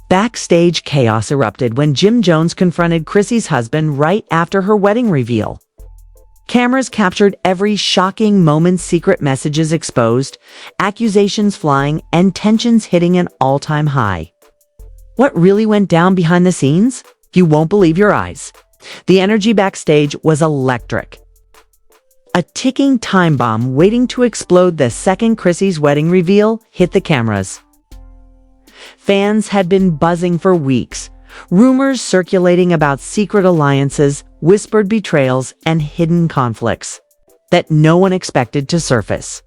Backstage chaos erupted when Jim Jones confronted Chrissy's husband right after her wedding reveal. Cameras captured every shocking moment, secret messages exposed, accusations flying, and tensions hitting an all-time high. What really went down behind the scenes? You won't believe your eyes. The energy backstage was electric. A ticking time bomb waiting to explode the second Chrissy's wedding reveal hit the cameras. Fans had been buzzing for weeks, rumors circulating about secret alliances, whispered betrayals, and hidden conflicts that no one expected to surface.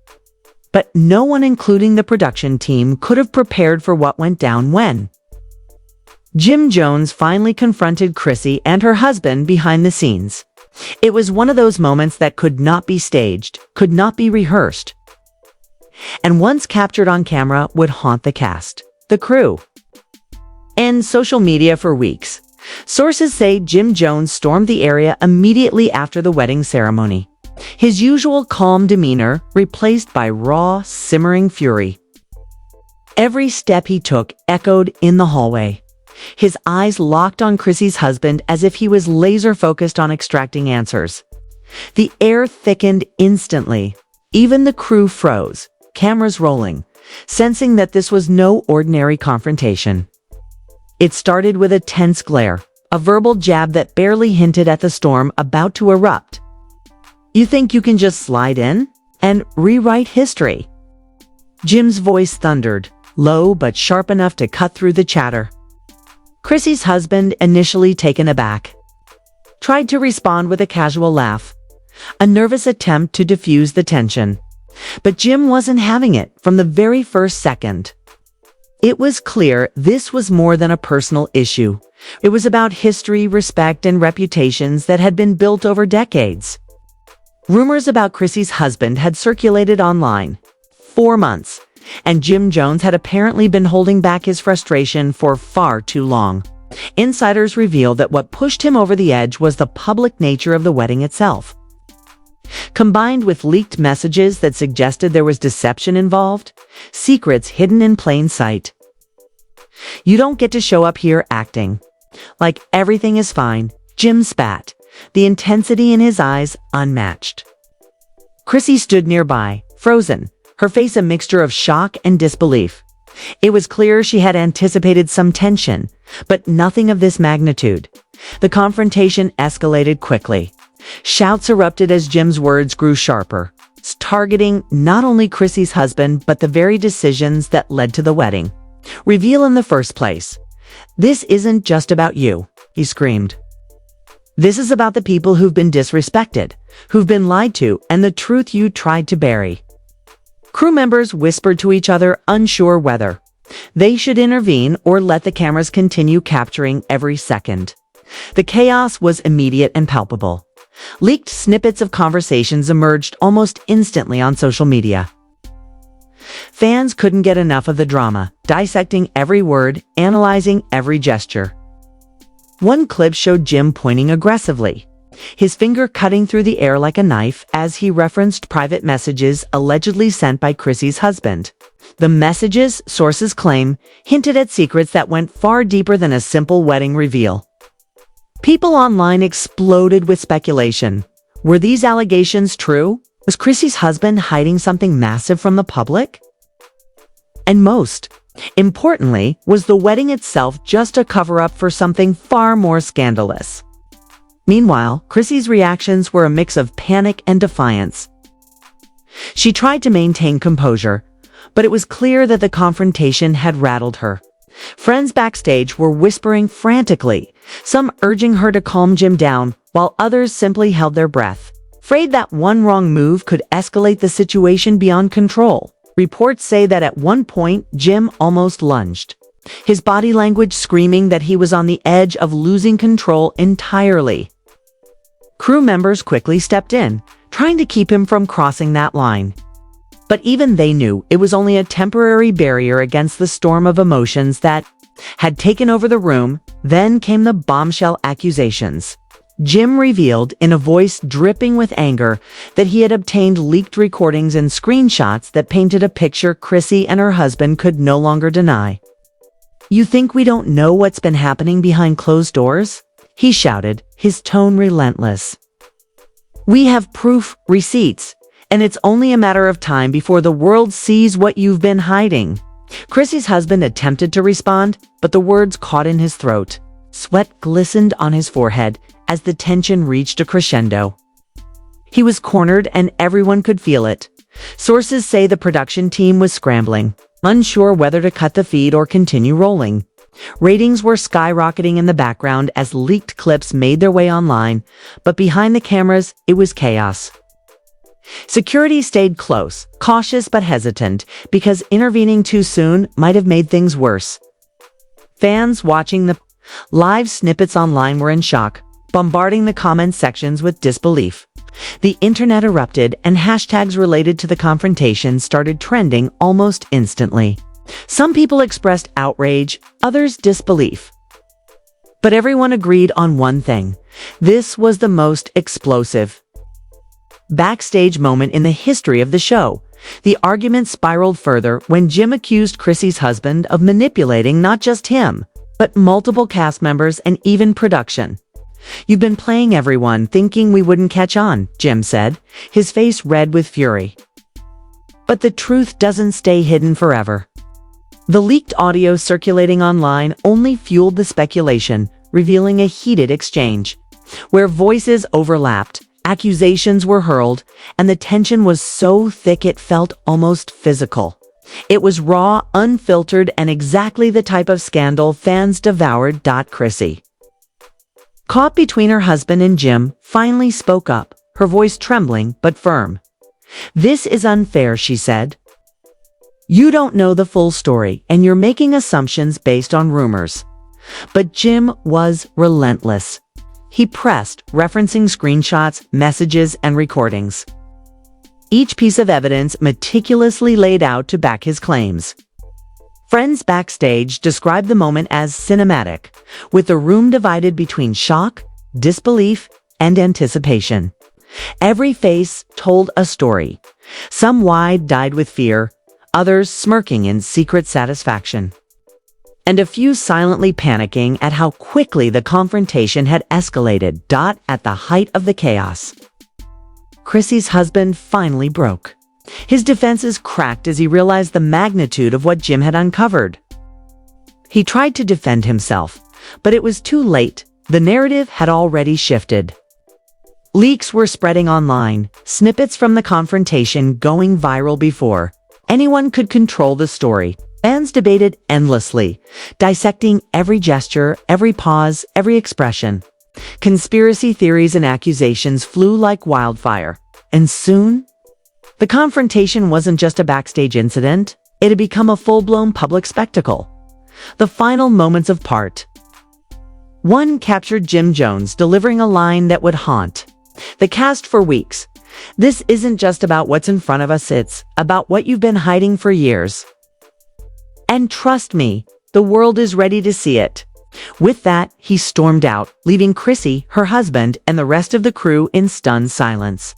But no one, including the production team, could have prepared for what went down when Jim Jones finally confronted Chrissy and her husband behind the scenes. It was one of those moments that could not be staged, could not be rehearsed, and once captured on camera would haunt the cast, the crew, and social media for weeks. Sources say Jim Jones stormed the area immediately after the wedding ceremony, his usual calm demeanor replaced by raw, simmering fury. Every step he took echoed in the hallway, his eyes locked on Chrissy's husband as if he was laser-focused on extracting answers. The air thickened instantly. Even the crew froze, cameras rolling, sensing that this was no ordinary confrontation. It started with a tense glare, a verbal jab that barely hinted at the storm about to erupt. "You think you can just slide in and rewrite history?" Jim's voice thundered, low but sharp enough to cut through the chatter. Chrissy's husband, initially taken aback, tried to respond with a casual laugh, a nervous attempt to diffuse the tension. But Jim wasn't having it from the very first second. It was clear this was more than a personal issue. It was about history, respect, and reputations that had been built over decades. Rumors about Chrissy's husband had circulated online 4 months, and Jim Jones had apparently been holding back his frustration for far too long. Insiders revealed that what pushed him over the edge was the public nature of the wedding itself, combined with leaked messages that suggested there was deception involved, secrets hidden in plain sight. "You don't get to show up here acting like everything is fine," Jim spat, the intensity in his eyes unmatched. Chrissy stood nearby, frozen, her face a mixture of shock and disbelief. It was clear she had anticipated some tension, but nothing of this magnitude. The confrontation escalated quickly. Shouts erupted as Jim's words grew sharper, targeting not only Chrissy's husband but the very decisions that led to the wedding reveal in the first place. "This isn't just about you," he screamed. "This is about the people who've been disrespected, who've been lied to, and the truth you tried to bury." Crew members whispered to each other, unsure whether they should intervene or let the cameras continue capturing every second. The chaos was immediate and palpable. Leaked snippets of conversations emerged almost instantly on social media. Fans couldn't get enough of the drama, dissecting every word, analyzing every gesture. One clip showed Jim pointing aggressively, his finger cutting through the air like a knife as he referenced private messages allegedly sent by Chrissy's husband. The messages, sources claim, hinted at secrets that went far deeper than a simple wedding reveal. People online exploded with speculation. Were these allegations true? Was Chrissy's husband hiding something massive from the public? And most importantly, was the wedding itself just a cover-up for something far more scandalous? Meanwhile, Chrissy's reactions were a mix of panic and defiance. She tried to maintain composure, but it was clear that the confrontation had rattled her. Friends backstage were whispering frantically, some urging her to calm Jim down, while others simply held their breath, afraid that one wrong move could escalate the situation beyond control. Reports say that at one point, Jim almost lunged, his body language screaming that he was on the edge of losing control entirely. Crew members quickly stepped in, trying to keep him from crossing that line. But even they knew it was only a temporary barrier against the storm of emotions that had taken over the room. Then came the bombshell accusations. Jim revealed in a voice dripping with anger that he had obtained leaked recordings and screenshots that painted a picture Chrissy and her husband could no longer deny. "You think we don't know what's been happening behind closed doors?" he shouted, his tone relentless. "We have proof, receipts, and it's only a matter of time before the world sees what you've been hiding." Chrissy's husband attempted to respond, but the words caught in his throat. Sweat glistened on his forehead as the tension reached a crescendo. He was cornered and everyone could feel it. Sources say the production team was scrambling, unsure whether to cut the feed or continue rolling. Ratings were skyrocketing in the background as leaked clips made their way online, but behind the cameras, it was chaos. Security stayed close, cautious but hesitant, because intervening too soon might have made things worse. Fans watching the live snippets online were in shock, bombarding the comment sections with disbelief. The internet erupted and hashtags related to the confrontation started trending almost instantly. Some people expressed outrage, others disbelief. But everyone agreed on one thing. This was the most explosive backstage moment in the history of the show. The argument spiraled further when Jim accused Chrissy's husband of manipulating not just him, but multiple cast members and even production. "You've been playing everyone, thinking we wouldn't catch on," Jim said, his face red with fury. But the truth doesn't stay hidden forever. The leaked audio circulating online only fueled the speculation, revealing a heated exchange. Where voices overlapped, accusations were hurled, and the tension was so thick it felt almost physical. It was raw, unfiltered, and exactly the type of scandal fans devoured. Chrissy, caught between her husband and Jim, finally spoke up, her voice trembling but firm. "This is unfair," she said. "You don't know the full story, and you're making assumptions based on rumors." But Jim was relentless. He pressed, referencing screenshots, messages, and recordings. Each piece of evidence meticulously laid out to back his claims. Friends backstage described the moment as cinematic, with the room divided between shock, disbelief, and anticipation. Every face told a story. Some wide-eyed with fear, others smirking in secret satisfaction, and a few silently panicking at how quickly the confrontation had escalated. At the height of the chaos, Chrissy's husband finally broke. His defenses cracked as he realized the magnitude of what Jim had uncovered. He tried to defend himself, but it was too late. The narrative had already shifted. Leaks were spreading online, snippets from the confrontation going viral before anyone could control the story. Fans debated endlessly, dissecting every gesture, every pause, every expression. Conspiracy theories and accusations flew like wildfire. And soon, the confrontation wasn't just a backstage incident, it had become a full-blown public spectacle. The final moments of Part 1 captured Jim Jones delivering a line that would haunt the cast for weeks. "This isn't just about what's in front of us, it's about what you've been hiding for years. And trust me, the world is ready to see it." With that, he stormed out, leaving Chrissy, her husband, and the rest of the crew in stunned silence.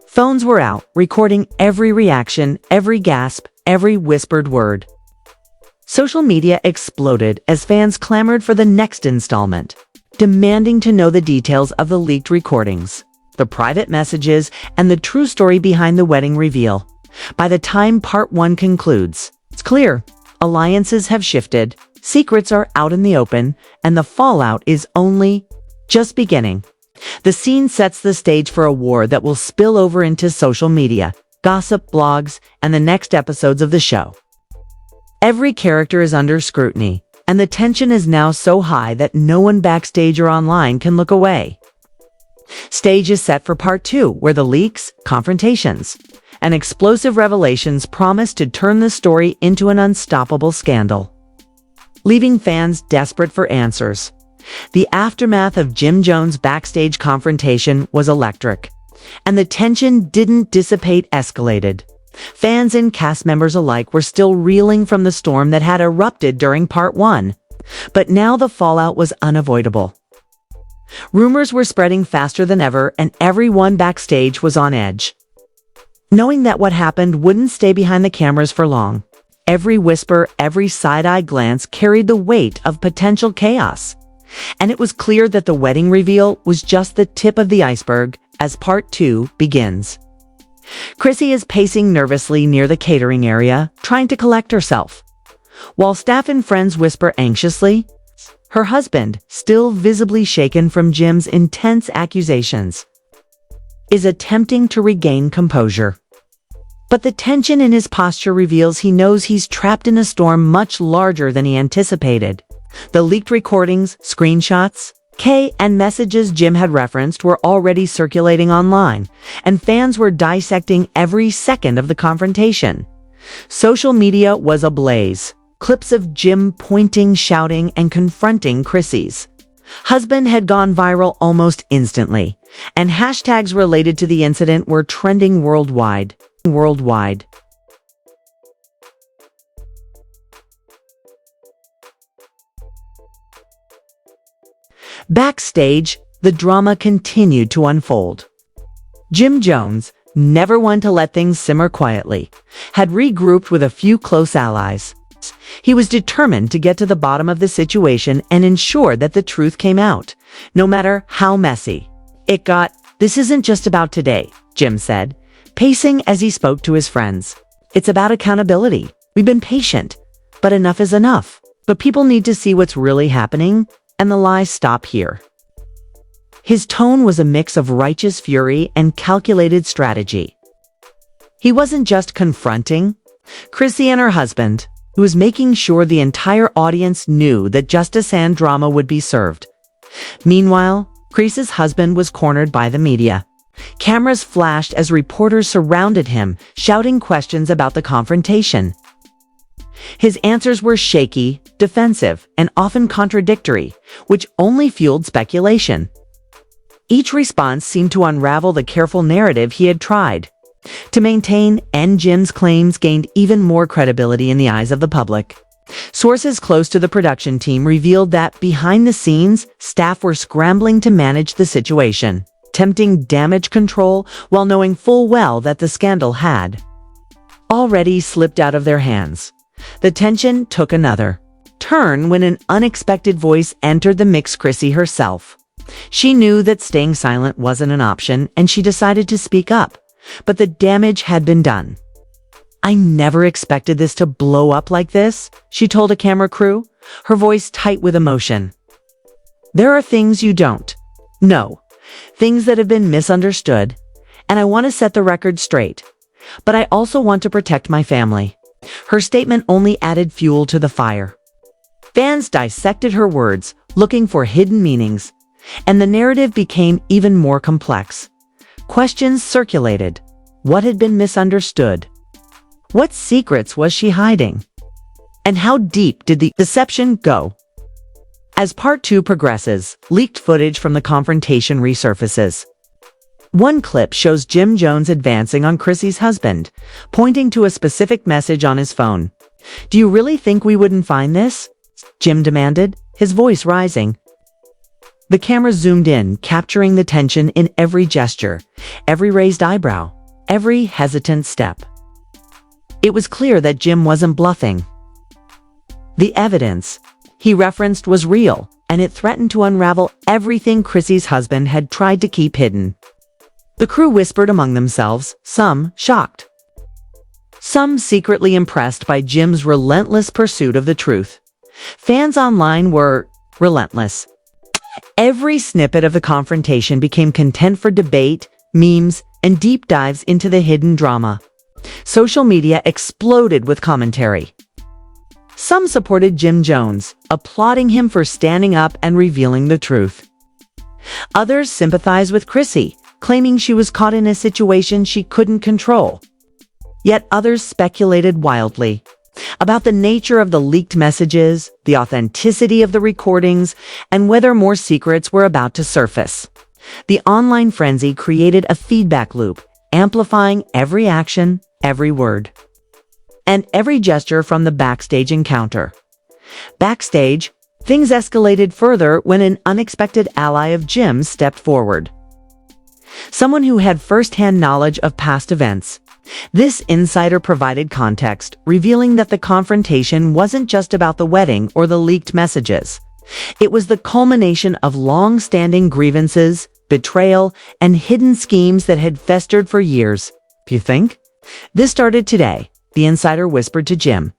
Phones were out, recording every reaction, every gasp, every whispered word. Social media exploded as fans clamored for the next installment, demanding to know the details of the leaked recordings, the private messages, and the true story behind the wedding reveal. By the time Part 1 concludes, it's clear, alliances have shifted, secrets are out in the open, and the fallout is only just beginning. The scene sets the stage for a war that will spill over into social media, gossip, blogs, and the next episodes of the show. Every character is under scrutiny, and the tension is now so high that no one backstage or online can look away. Stage is set for Part 2, where the leaks, confrontations, and explosive revelations promise to turn the story into an unstoppable scandal, leaving fans desperate for answers. The aftermath of Jim Jones' backstage confrontation was electric, and the tension didn't dissipate, escalated. Fans and cast members alike were still reeling from the storm that had erupted during Part 1, but now the fallout was unavoidable. Rumors were spreading faster than ever, and everyone backstage was on edge, knowing that what happened wouldn't stay behind the cameras for long. Every whisper, every side-eye glance carried the weight of potential chaos. And it was clear that the wedding reveal was just the tip of the iceberg as part 2 begins. Chrissy is pacing nervously near the catering area, trying to collect herself. While staff and friends whisper anxiously, her husband, still visibly shaken from Jim's intense accusations, is attempting to regain composure. But the tension in his posture reveals he knows he's trapped in a storm much larger than he anticipated. The leaked recordings, screenshots, and messages Jim had referenced were already circulating online, and fans were dissecting every second of the confrontation. Social media was ablaze. Clips of Jim pointing, shouting, and confronting Chrissy's husband had gone viral almost instantly, and hashtags related to the incident were trending worldwide. Backstage, the drama continued to unfold. Jim Jones, never one to let things simmer quietly, had regrouped with a few close allies. He was determined to get to the bottom of the situation and ensure that the truth came out, no matter how messy it got. "This isn't just about today," Jim said, pacing as he spoke to his friends. "It's about accountability. We've been patient, but enough is enough. But people need to see what's really happening, and the lies stop here." His tone was a mix of righteous fury and calculated strategy. He wasn't just confronting Chrissy and her husband. He was making sure the entire audience knew that justice and drama would be served. Meanwhile, Chrissy's husband was cornered by the media. Cameras flashed as reporters surrounded him, shouting questions about the confrontation. His answers were shaky, defensive, and often contradictory, which only fueled speculation. Each response seemed to unravel the careful narrative he had tried to maintain, and Jim's claims gained even more credibility in the eyes of the public. Sources close to the production team revealed that behind the scenes, staff were scrambling to manage the situation, attempting damage control while knowing full well that the scandal had already slipped out of their hands. The tension took another turn when an unexpected voice entered the mix: Chrissy herself. She knew that staying silent wasn't an option, and she decided to speak up. But the damage had been done. "I never expected this to blow up like this," she told a camera crew, her voice tight with emotion. "There are things you don't know, things that have been misunderstood, and I want to set the record straight. But I also want to protect my family." Her statement only added fuel to the fire. Fans dissected her words, looking for hidden meanings, and the narrative became even more complex. Questions circulated. What had been misunderstood? What secrets was she hiding? And how deep did the deception go? As part 2 progresses, leaked footage from the confrontation resurfaces. One clip shows Jim Jones advancing on Chrissy's husband, pointing to a specific message on his phone. "Do you really think we wouldn't find this?" Jim demanded, his voice rising. The camera zoomed in, capturing the tension in every gesture, every raised eyebrow, every hesitant step. It was clear that Jim wasn't bluffing. The evidence he referenced was real, and it threatened to unravel everything Chrissy's husband had tried to keep hidden. The crew whispered among themselves, some shocked, some secretly impressed by Jim's relentless pursuit of the truth. Fans online were relentless. Every snippet of the confrontation became content for debate, memes, and deep dives into the hidden drama. Social media exploded with commentary. Some supported Jim Jones, applauding him for standing up and revealing the truth. Others sympathized with Chrissy, claiming she was caught in a situation she couldn't control. Yet others speculated wildly about the nature of the leaked messages, the authenticity of the recordings, and whether more secrets were about to surface. The online frenzy created a feedback loop, amplifying every action, every word, and every gesture from the backstage encounter. Backstage, things escalated further when an unexpected ally of Jim's stepped forward. Someone who had first-hand knowledge of past events, This insider provided context, revealing that the confrontation wasn't just about the wedding or the leaked messages. It was the culmination of long-standing grievances, betrayal, and hidden schemes that had festered for years. You think? This started today, the insider whispered to Jim.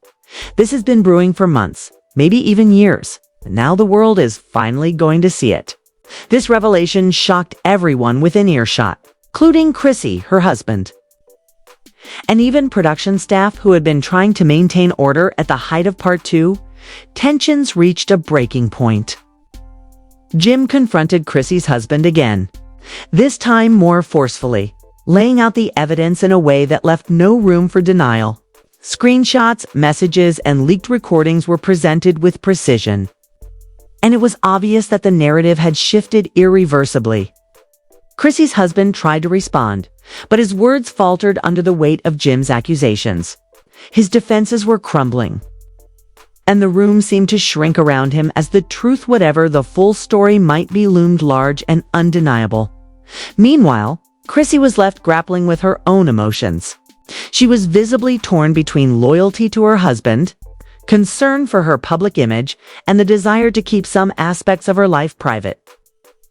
This has been brewing for months, maybe even years. Now the world is finally going to see it. This revelation shocked everyone within earshot, including Chrissy, her husband. And even production staff who had been trying to maintain order at the height of part 2, tensions reached a breaking point. Jim confronted Chrissy's husband again, this time more forcefully, laying out the evidence in a way that left no room for denial. Screenshots, messages, and leaked recordings were presented with precision. And it was obvious that the narrative had shifted irreversibly. Chrissy's husband tried to respond, but his words faltered under the weight of Jim's accusations. His defenses were crumbling, and the room seemed to shrink around him as the truth, whatever the full story might be, loomed large and undeniable. Meanwhile, Chrissy was left grappling with her own emotions. She was visibly torn between loyalty to her husband, concern for her public image, and the desire to keep some aspects of her life private.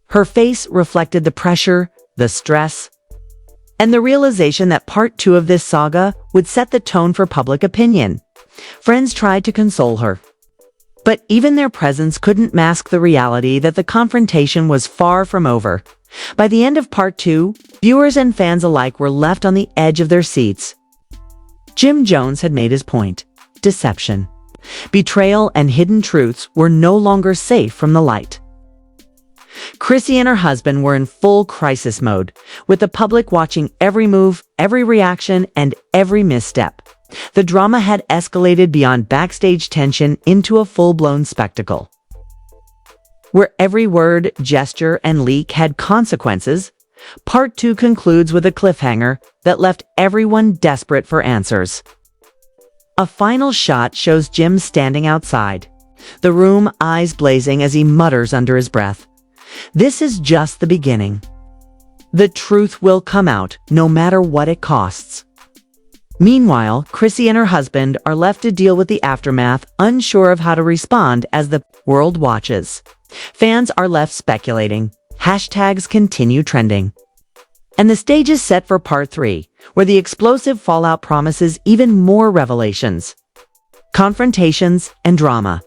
Her face reflected the pressure, the stress, and the realization that part 2 of this saga would set the tone for public opinion. Friends tried to console her, but even their presence couldn't mask the reality that the confrontation was far from over. By the end of part 2, viewers and fans alike were left on the edge of their seats. Jim Jones had made his point. Deception, betrayal, and hidden truths were no longer safe from the light. Chrissy and her husband were in full crisis mode, with the public watching every move, every reaction, and every misstep. The drama had escalated beyond backstage tension into a full-blown spectacle, where every word, gesture, and leak had consequences. Part 2 concludes with a cliffhanger that left everyone desperate for answers. A final shot shows Jim standing outside the room, eyes blazing as he mutters under his breath, "This is just the beginning. The truth will come out, no matter what it costs." Meanwhile, Chrissy and her husband are left to deal with the aftermath, unsure of how to respond as the world watches. Fans are left speculating. Hashtags continue trending. And the stage is set for part 3, where the explosive fallout promises even more revelations, confrontations, and drama.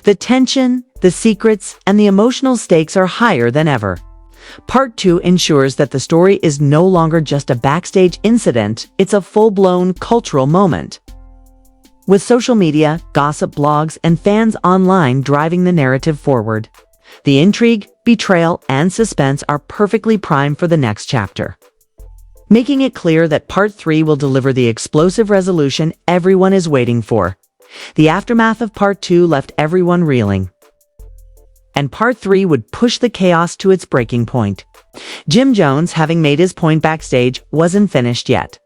The tension, the secrets, and the emotional stakes are higher than ever. Part 2 ensures that the story is no longer just a backstage incident, it's a full-blown cultural moment. With social media, gossip blogs, and fans online driving the narrative forward, the intrigue, betrayal, and suspense are perfectly primed for the next chapter, making it clear that Part 3 will deliver the explosive resolution everyone is waiting for. The aftermath of Part 2 left everyone reeling, and Part 3 would push the chaos to its breaking point. Jim Jones, having made his point backstage, wasn't finished yet.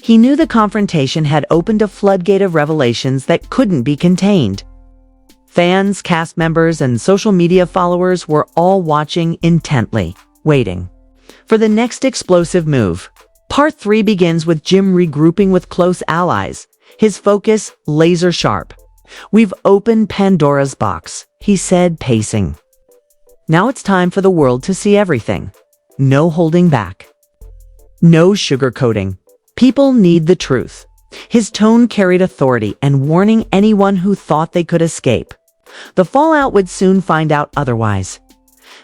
He knew the confrontation had opened a floodgate of revelations that couldn't be contained. Fans, cast members, and social media followers were all watching intently, waiting for the next explosive move. Part 3 begins with Jim regrouping with close allies, his focus laser sharp. "We've opened Pandora's box," he said, pacing. "Now it's time for the world to see everything. No holding back. No sugarcoating. People need the truth." His tone carried authority and warning anyone who thought they could escape. The fallout would soon find out otherwise.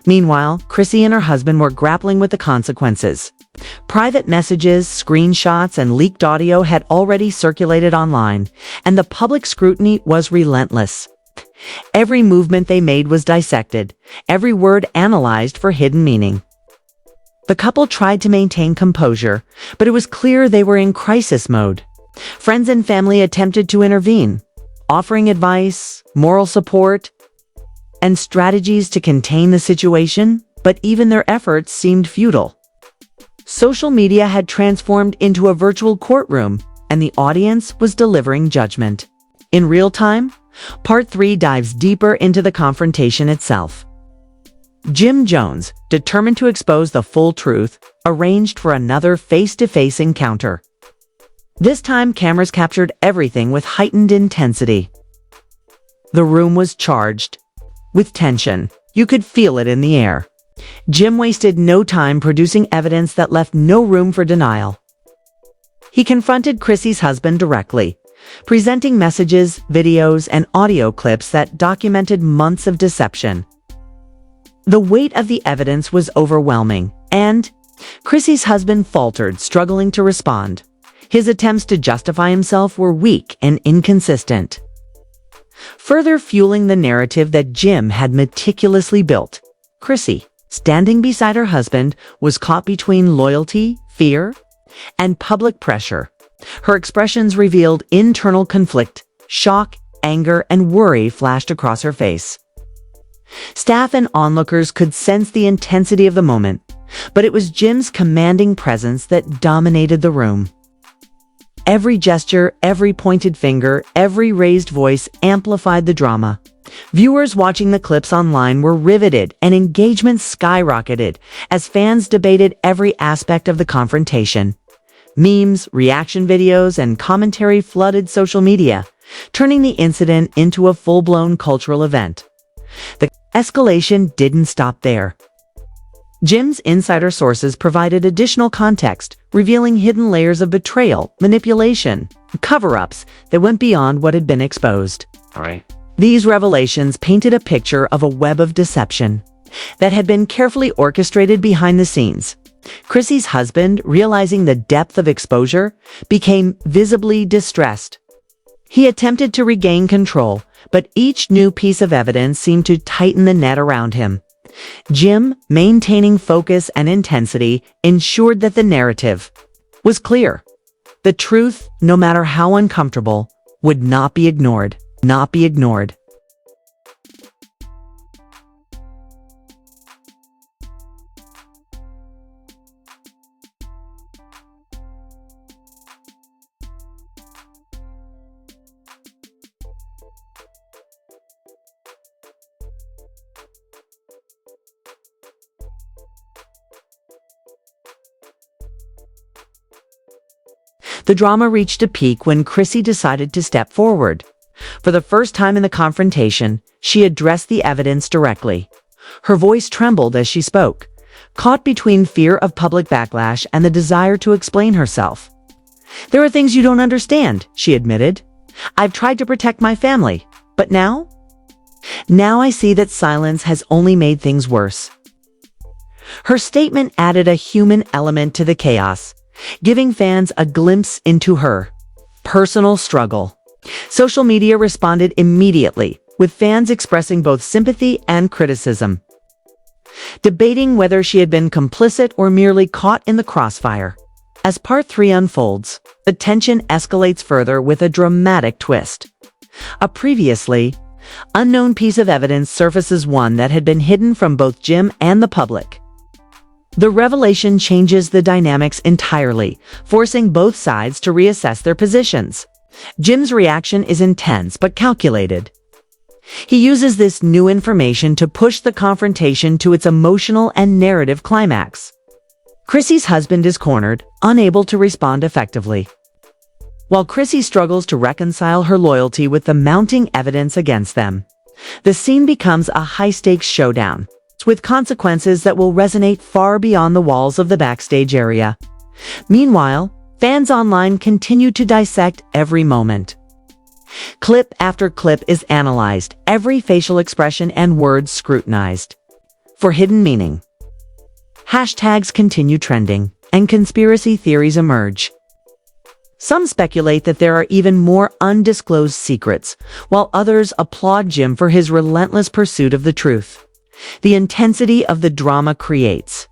Meanwhile, Chrissy and her husband were grappling with the consequences. Private messages, screenshots, and leaked audio had already circulated online, and the public scrutiny was relentless. Every movement they made was dissected, every word analyzed for hidden meaning. The couple tried to maintain composure, but it was clear they were in crisis mode. Friends and family attempted to intervene, offering advice, moral support, and strategies to contain the situation, but even their efforts seemed futile. Social media had transformed into a virtual courtroom, and the audience was delivering judgment. In real time, Part 3 dives deeper into the confrontation itself. Jim Jones, determined to expose the full truth, arranged for another face-to-face encounter. This time, cameras captured everything with heightened intensity. The room was charged with tension. You could feel it in the air. Jim wasted no time producing evidence that left no room for denial. He confronted Chrissy's husband directly, presenting messages, videos, and audio clips that documented months of deception. The weight of the evidence was overwhelming, and Chrissy's husband faltered, struggling to respond. His attempts to justify himself were weak and inconsistent, further fueling the narrative that Jim had meticulously built. Chrissy, standing beside her husband, was caught between loyalty, fear, and public pressure. Her expressions revealed internal conflict. Shock, anger, and worry flashed across her face. Staff and onlookers could sense the intensity of the moment, but it was Jim's commanding presence that dominated the room. Every gesture, every pointed finger, every raised voice amplified the drama. Viewers watching the clips online were riveted, and engagement skyrocketed as fans debated every aspect of the confrontation. Memes, reaction videos, and commentary flooded social media, turning the incident into a full-blown cultural event. The escalation didn't stop there. Jim's insider sources provided additional context, revealing hidden layers of betrayal, manipulation, cover-ups that went beyond what had been exposed. All right. These revelations painted a picture of a web of deception that had been carefully orchestrated behind the scenes. Chrissy's husband, realizing the depth of exposure, became visibly distressed. He attempted to regain control, but each new piece of evidence seemed to tighten the net around him. Jim, maintaining focus and intensity, ensured that the narrative was clear. The truth, no matter how uncomfortable, would not be ignored. The drama reached a peak when Chrissy decided to step forward. For the first time in the confrontation, she addressed the evidence directly. Her voice trembled as she spoke, caught between fear of public backlash and the desire to explain herself. "There are things you don't understand," she admitted. "I've tried to protect my family, but now I see that silence has only made things worse." Her statement added a human element to the chaos, giving fans a glimpse into her personal struggle. Social media responded immediately, with fans expressing both sympathy and criticism, debating whether she had been complicit or merely caught in the crossfire. As part 3 unfolds, the tension escalates further with a dramatic twist. A previously unknown piece of evidence surfaces, one that had been hidden from both Jim and the public. The revelation changes the dynamics entirely, forcing both sides to reassess their positions. Jim's reaction is intense but calculated. He uses this new information to push the confrontation to its emotional and narrative climax. Chrissy's husband is cornered, unable to respond effectively, while Chrissy struggles to reconcile her loyalty with the mounting evidence against them. The scene becomes a high-stakes showdown, with consequences that will resonate far beyond the walls of the backstage area. Meanwhile, fans online continue to dissect every moment. Clip after clip is analyzed, every facial expression and word scrutinized for hidden meaning. Hashtags continue trending, and conspiracy theories emerge. Some speculate that there are even more undisclosed secrets, while others applaud Jim for his relentless pursuit of the truth. The intensity of the drama creates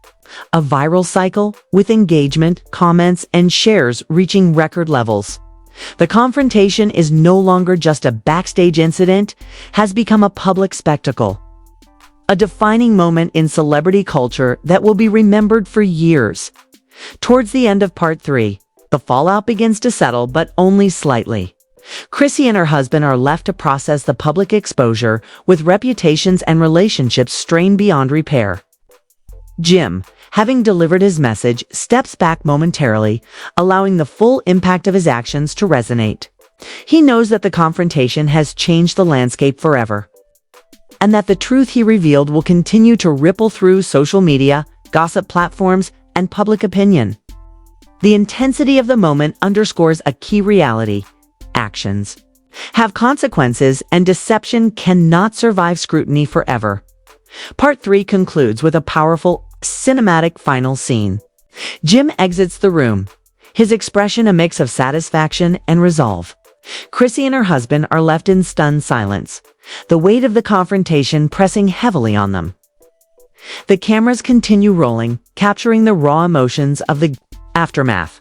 a viral cycle, with engagement, comments, and shares reaching record levels. The confrontation is no longer just a backstage incident, has become a public spectacle, a defining moment in celebrity culture that will be remembered for years. Towards the end of part 3, the fallout begins to settle, but only slightly. Chrissy and her husband are left to process the public exposure, with reputations and relationships strained beyond repair. Jim, having delivered his message, steps back momentarily, allowing the full impact of his actions to resonate. He knows that the confrontation has changed the landscape forever, and that the truth he revealed will continue to ripple through social media, gossip platforms, and public opinion. The intensity of the moment underscores a key reality: actions have consequences, and deception cannot survive scrutiny forever. Part 3 concludes with a powerful, cinematic final scene. Jim exits the room, his expression a mix of satisfaction and resolve. Chrissy and her husband are left in stunned silence, the weight of the confrontation pressing heavily on them. The cameras continue rolling, capturing the raw emotions of the aftermath.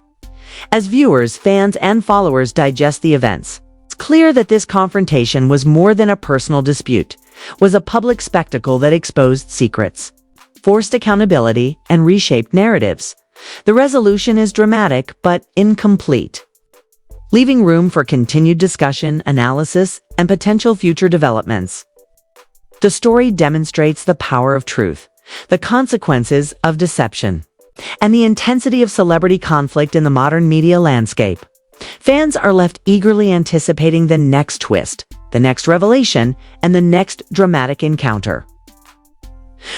As viewers, fans, and followers digest the events, it's clear that this confrontation was more than a personal dispute, was a public spectacle that exposed secrets, forced accountability, and reshaped narratives. The resolution is dramatic but incomplete, leaving room for continued discussion, analysis, and potential future developments. The story demonstrates the power of truth, the consequences of deception, and the intensity of celebrity conflict in the modern media landscape. Fans are left eagerly anticipating the next twist, the next revelation, and the next dramatic encounter.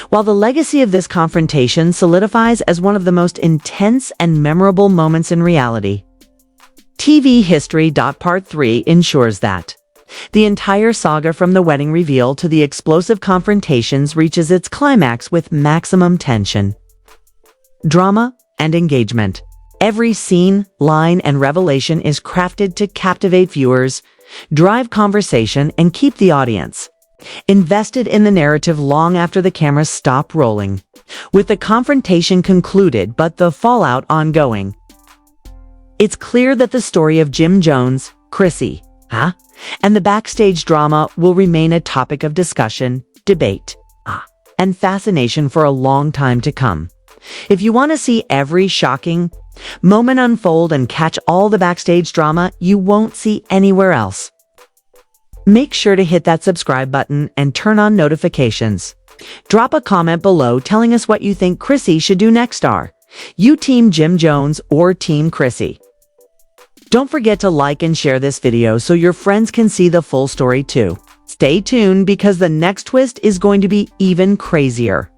While the legacy of this confrontation solidifies as one of the most intense and memorable moments in reality, TV history. Part 3 ensures that the entire saga, from the wedding reveal to the explosive confrontations, reaches its climax with maximum tension, drama, and engagement. Every scene, line, and revelation is crafted to captivate viewers, drive conversation, and keep the audience invested in the narrative long after the cameras stop rolling. With the confrontation concluded but the fallout ongoing, it's clear that the story of Jim Jones, Chrissy, and the backstage drama will remain a topic of discussion, debate, and fascination for a long time to come. If you want to see every shocking moment unfold and catch all the backstage drama you won't see anywhere else, make sure to hit that subscribe button and turn on notifications. Drop a comment below telling us what you think Chrissy should do next. Are you Team Jim Jones or Team Chrissy? Don't forget to like and share this video so your friends can see the full story too. Stay tuned because the next twist is going to be even crazier.